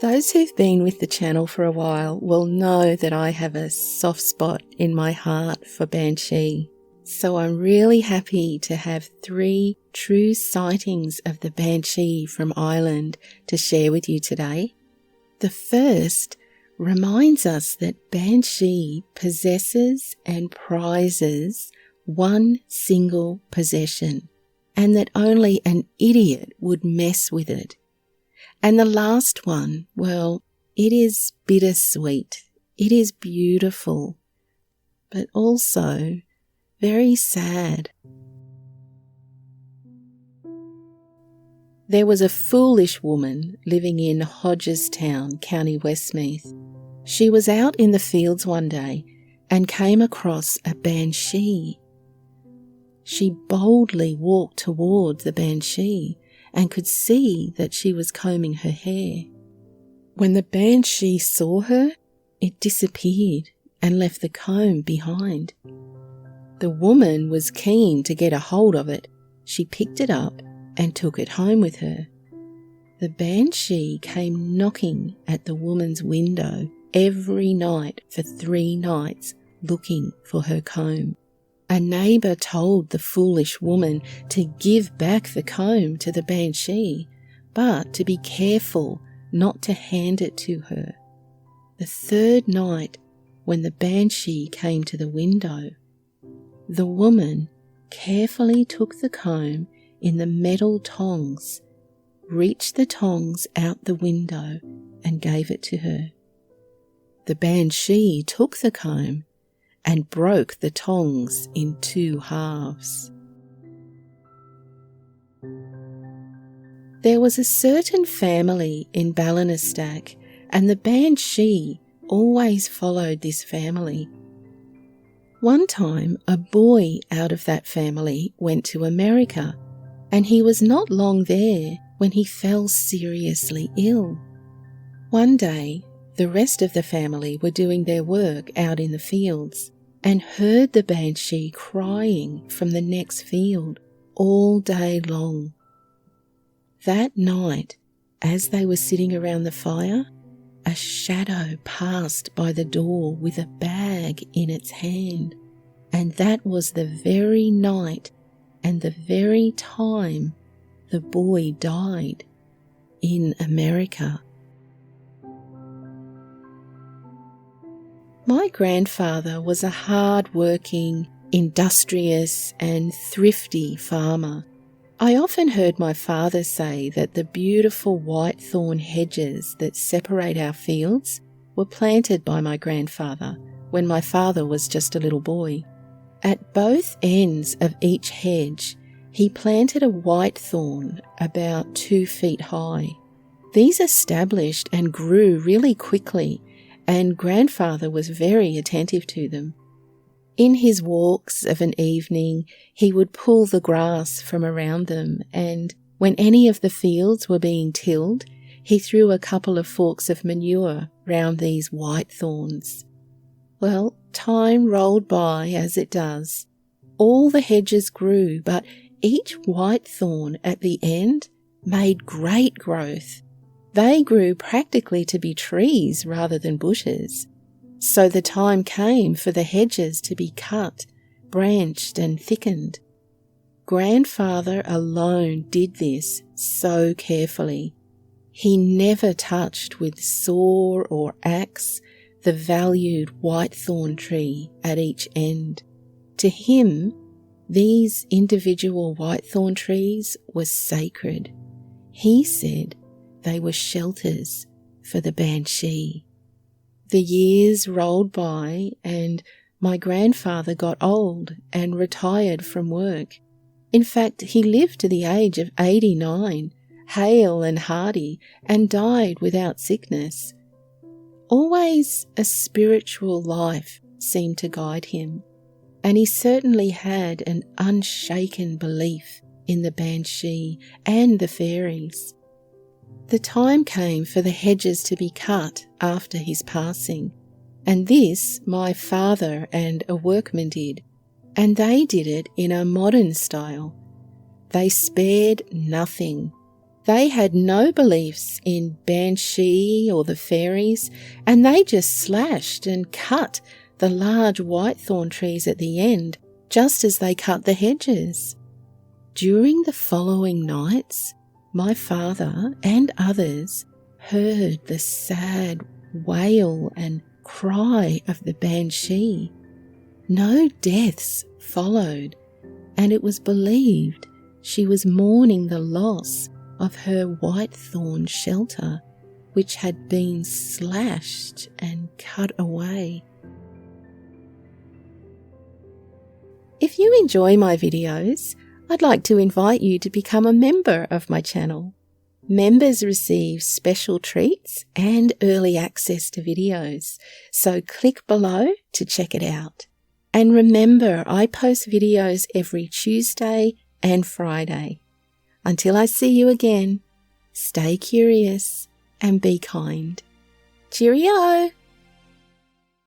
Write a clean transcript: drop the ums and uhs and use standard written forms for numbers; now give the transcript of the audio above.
Those who've been with the channel for a while will know that I have a soft spot in my heart for Banshee. So I'm really happy to have 3 true sightings of the Banshee from Ireland to share with you today. The first reminds us that Banshee possesses and prizes one single possession, and that only an idiot would mess with it. And the last one, well, it is bittersweet. It is beautiful, but also very sad. There was a foolish woman living in Hodgestown, County Westmeath. She was out in the fields one day and came across a banshee. She boldly walked toward the banshee and could see that she was combing her hair. When the banshee saw her, it disappeared and left the comb behind. The woman was keen to get a hold of it. She picked it up and took it home with her. The banshee came knocking at the woman's window every night for 3 nights looking for her comb. A neighbour told the foolish woman to give back the comb to the banshee, but to be careful not to hand it to her. The 3rd night, when the banshee came to the window, the woman carefully took the comb in the metal tongs, reached the tongs out the window and gave it to her. The banshee took the comb and broke the tongs in 2 halves. There was a certain family in Ballinasstack, and the banshee always followed this family. One time, a boy out of that family went to America, and he was not long there when he fell seriously ill. One day, the rest of the family were doing their work out in the fields and heard the banshee crying from the next field all day long. That night, as they were sitting around the fire, a shadow passed by the door with a bag in its hand, and that was the very night and the very time the boy died in America. My grandfather was a hard-working, industrious and thrifty farmer. I often heard my father say that the beautiful whitethorn hedges that separate our fields were planted by my grandfather when my father was just a little boy. At both ends of each hedge, he planted a whitethorn about 2 feet high. These established and grew really quickly, and grandfather was very attentive to them. In his walks of an evening, he would pull the grass from around them, and when any of the fields were being tilled, he threw a couple of forks of manure round these whitethorns. Well, time rolled by as it does. All the hedges grew, but each whitethorn at the end made great growth. They grew practically to be trees rather than bushes. So the time came for the hedges to be cut, branched and thickened. Grandfather alone did this so carefully. He never touched with saw or axe the valued whitethorn tree at each end. To him, these individual whitethorn trees were sacred. He said they were shelters for the banshee. The years rolled by and my grandfather got old and retired from work. In fact, he lived to the age of 89, hale and hearty, and died without sickness. Always a spiritual life seemed to guide him, and he certainly had an unshaken belief in the banshee and the fairies. The time came for the hedges to be cut after his passing, and this my father and a workman did, and they did it in a modern style. They spared nothing. They had no beliefs in banshee or the fairies, and they just slashed and cut the large whitethorn trees at the end, just as they cut the hedges. During the following nights, my father and others heard the sad wail and cry of the banshee. No deaths followed, and it was believed she was mourning the loss of her whitethorn shelter, which had been slashed and cut away. If you enjoy my videos, I'd like to invite you to become a member of my channel. Members receive special treats and early access to videos, so click below to check it out. And remember, I post videos every Tuesday and Friday. Until I see you again, stay curious and be kind. Cheerio!